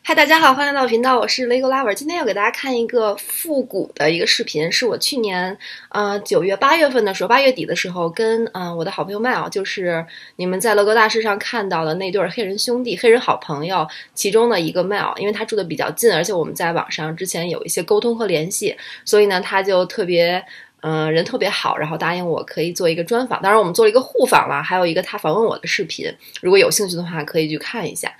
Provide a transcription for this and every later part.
嗨，大家好，欢迎来到频道，我是 LegoLover。今天要给大家看一个复古的一个视频，是我去年9月8月份的时候，8月底的时候，跟我的好朋友Mel，就是你们在乐高大师上看到的那对黑人兄弟、黑人好朋友其中的一个Mel，因为他住的比较近，而且我们在网上之前有一些沟通和联系，所以呢，他就特别。人特别好，然后答应我可以做一个专访，当然我们做了一个互访了，还有一个他访问我的视频，如果有兴趣的话可以去看一下。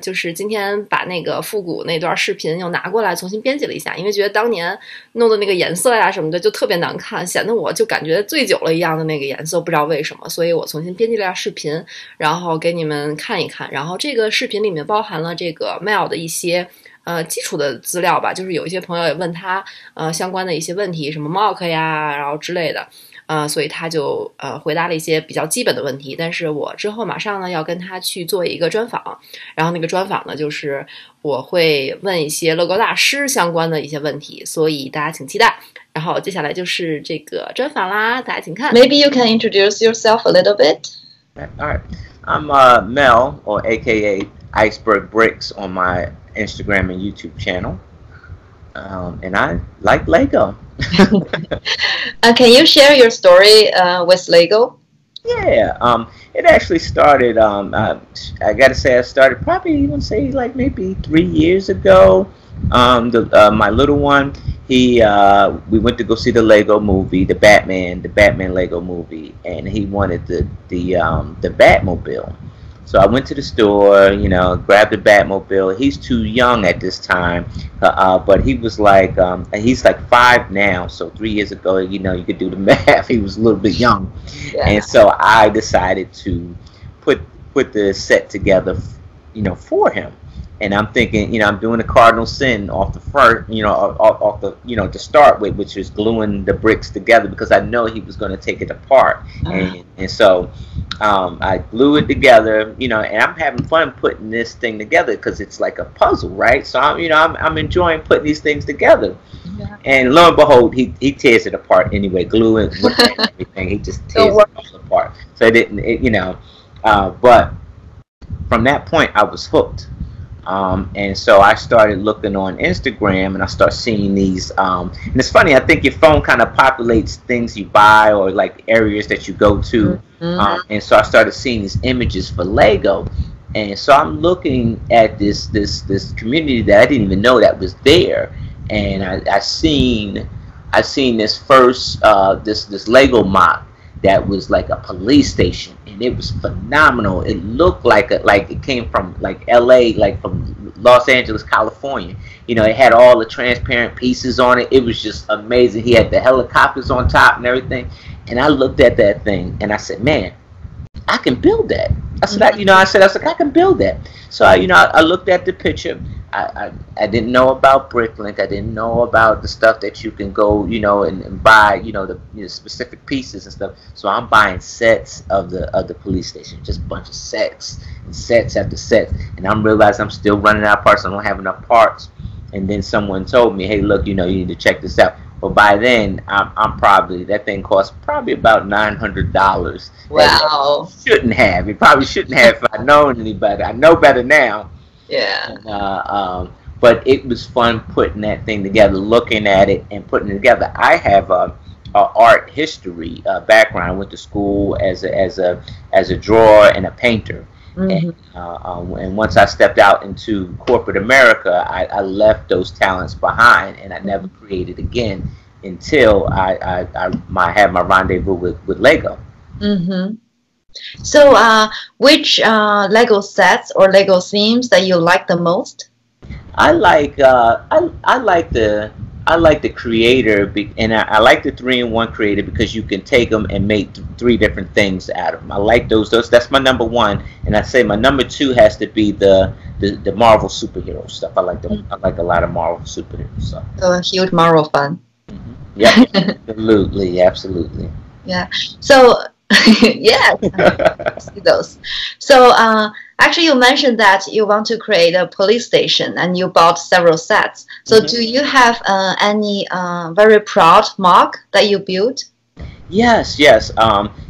就是今天把那个复古那段视频又拿过来重新编辑了一下，因为觉得当年弄的那个颜色呀什么的就特别难看，显得我就感觉醉酒了一样的那个颜色，不知道为什么，所以我重新编辑了一下视频，然后给你们看一看。然后这个视频里面包含了这个 Mel 的一些基础的资料吧，就是有一些朋友也问他相关的一些问题，什么 mock 呀，然后之类的，所以他就回答了一些比较基本的问题。但是我之后马上呢要跟他去做一个专访，然后那个专访呢就是我会问一些乐高大师相关的一些问题，所以大家请期待。然后接下来就是这个专访啦，大家请看。Maybe you can introduce yourself a little bit. All right, I'm Mel, or AKA Iceberg Bricks, on my Instagram and YouTube channel, and I like Lego. Can you share your story with Lego? Yeah, it actually started. I gotta say, I started probably even say like maybe 3 years ago. My little one, we went to go see the Lego movie, the Batman Lego movie, and he wanted the Batmobile. So I went to the store, grabbed the Batmobile. He's too young at this time, but he was like, he's like 5 now. So 3 years ago, you could do the math. He was a little bit young, yeah. And so I decided to put the set together, for him. And I'm thinking, I'm doing the cardinal sin off the first, off the, to start with, which is gluing the bricks together, because I know he was going to take it apart. And so I glue it together, and I'm having fun putting this thing together because it's like a puzzle, right? So I'm enjoying putting these things together. Yeah. And lo and behold, he tears it apart anyway, gluing and everything. He just tears it all apart. So but from that point, I was hooked. And so I started looking on Instagram, and I start seeing these, and it's funny, I think your phone kind of populates things you buy or like areas that you go to. And so I started seeing these images for Lego, and so I'm looking at this community that I didn't even know that was there, and I seen this first this Lego mock that was like a police station, and it was phenomenal. It looked like it came from like LA, like from Los Angeles, California. It had all the transparent pieces on it. It was just amazing. He had the helicopters on top and everything. And I looked at that thing and I said, man, I can build that. I said, I can build that. So I looked at the picture. I didn't know about Bricklink. I didn't know about the stuff that you can go, and buy, the specific pieces and stuff. So I'm buying sets of the police station, just a bunch of sets and sets after sets. And I'm realizing I'm still running out of parts. I don't have enough parts. And then someone told me, hey, look, you need to check this out. But by then, that thing cost probably about $900. Wow. Shouldn't have. It probably shouldn't have if I'd known any better. I know better now. Yeah. And, but it was fun putting that thing together, looking at it and putting it together. I have a art history background. I went to school as a drawer and a painter. And once I stepped out into corporate America, I left those talents behind, and I never created again until I had my rendezvous with Lego. So, which Lego sets or Lego themes that you like the most? I like the creator, and I like the 3-in-1 creator because you can take them and make 3 different things out of them. I like those. That's my number 1, and I say my number 2 has to be the Marvel superhero stuff. I like a lot of Marvel superhero stuff. So a huge Marvel fan. Yeah, absolutely. Yeah. So. Yes, I see those. So actually you mentioned that you want to create a police station and you bought several sets. So do you have any very proud mock that you built? Yes.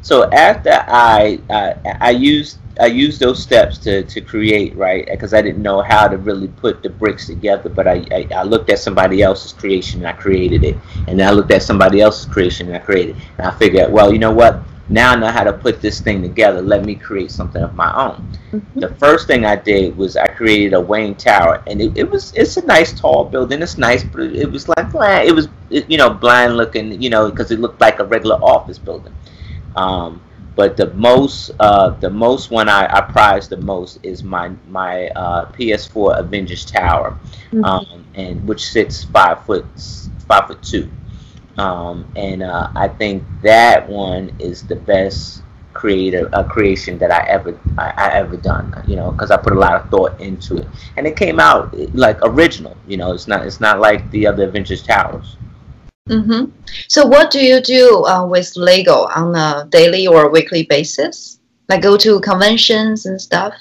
So after I used used those steps to create, right? Because I didn't know how to really put the bricks together, but I looked at somebody else's creation and I created it, and then I looked at somebody else's creation and I created it, and I figured, well, you know what? Now I know how to put this thing together. Let me create something of my own. The first thing I did was I created a Wayne Tower, and it's a nice tall building. It's nice, but it was like bland. It was bland looking, because it looked like a regular office building. But the most one I prize the most is my PS4 Avengers Tower, and which sits 5'2". And I think that one is the best creation that I ever done, because I put a lot of thought into it, and it came out like original. It's not like the other Avengers Towers. So what do you do with Lego on a daily or weekly basis? Like go to conventions and stuff?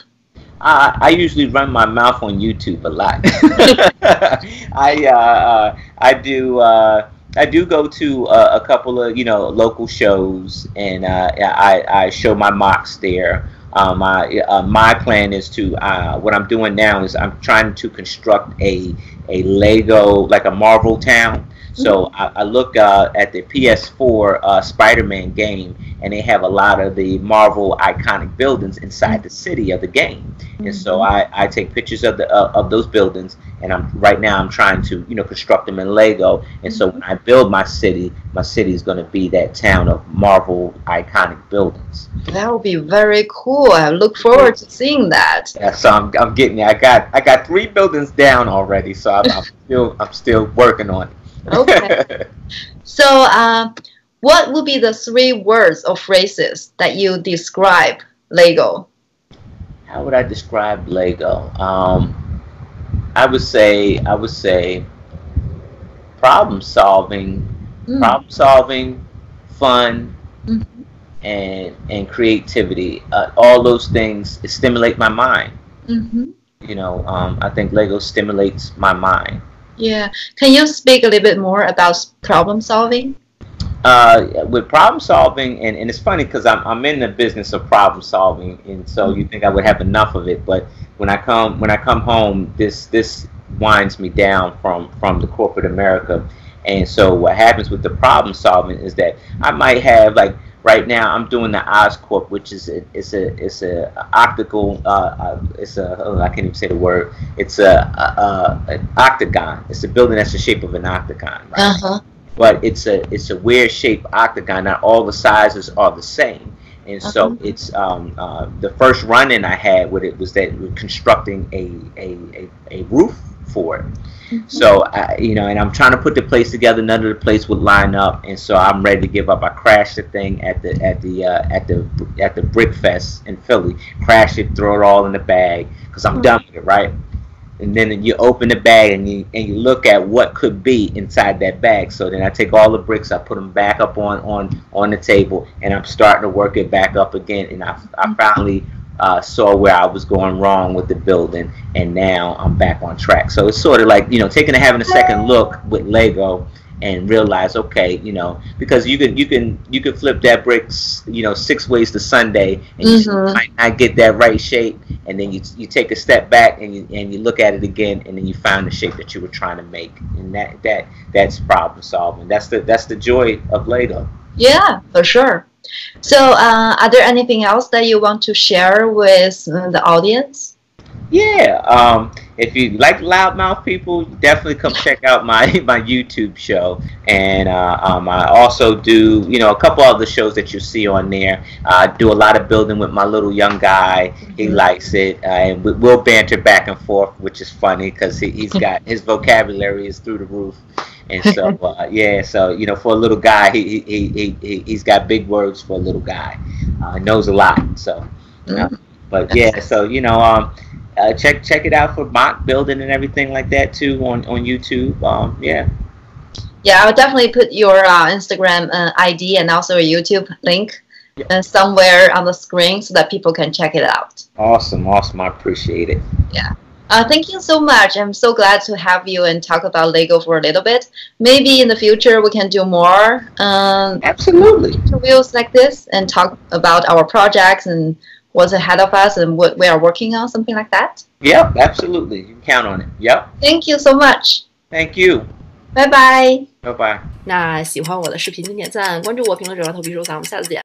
I usually run my mouth on YouTube a lot. I do go to a couple of local shows, and I show my mocks there. My plan is to what I'm doing now is I'm trying to construct a Lego, like a Marvel town. So I look at the PS4 Spider-Man game, and they have a lot of the Marvel iconic buildings inside the city of the game. And so I take pictures of those buildings, and right now I'm trying to construct them in Lego. And so when I build my city is going to be that town of Marvel iconic buildings. That would be very cool. I look forward to seeing that. Yeah, so I'm getting there. I got 3 buildings down already, so I'm still working on it. Okay. So, what would be the 3 words or phrases that you describe Lego? How would I describe Lego? I would say problem solving, fun, and creativity. All those things stimulate my mind. I think Lego stimulates my mind. Yeah. Can you speak a little bit more about problem solving? With problem solving, and it's funny because I'm in the business of problem solving, and so you think I would have enough of it, but when I come home, this winds me down from the corporate America. And so what happens with the problem solving is that I might have, like right now I'm doing the Oscorp, which is a optical I can't even say the word. It's an octagon. It's a building that's the shape of an octagon, right? But it's a weird shaped octagon. Not all the sizes are the same. And so it's the first run-in I had with it was that we're constructing a roof for it. So and I'm trying to put the place together. None of the place would line up, and so I'm ready to give up. I crashed the thing at the Brick Fest in Philly. Crashed it, throw it all in the bag because I'm done with it, right? And then you open the bag and you look at what could be inside that bag. So then I take all the bricks, I put them back up on the table, and I'm starting to work it back up again. And I finally saw where I was going wrong with the building, and now I'm back on track. So it's sort of like having a second look with Lego and realize, okay, because you can flip that bricks 6 ways to Sunday, and you might not get that right shape, and then you take a step back and you look at it again, and then you find the shape that you were trying to make, and that's problem solving. That's the joy of Lego. Yeah, for sure. So, are there anything else that you want to share with the audience? Yeah, if you like loudmouth people, definitely come check out my YouTube show. And I also do, a couple other shows that you see on there. I do a lot of building with my little young guy. He likes it, and we'll banter back and forth, which is funny because he's got his vocabulary is through the roof. And so, so for a little guy, he's got big words for a little guy. Knows a lot. So, but yeah, so check it out for mock building and everything like that too on YouTube. Yeah, I'll definitely put your Instagram ID and also a YouTube link somewhere on the screen so that people can check it out. Awesome. I appreciate it. Yeah. Thank you so much. I'm so glad to have you and talk about Lego for a little bit. Maybe in the future we can do more absolutely interviews like this and talk about our projects and what's ahead of us and what we are working on, something like that? Yep, absolutely. You can count on it. Yep. Thank you so much. Thank you. Bye bye. Bye bye. 那喜欢我的视频，请点赞、关注我、评论、转发、投币、收藏，我们下次见。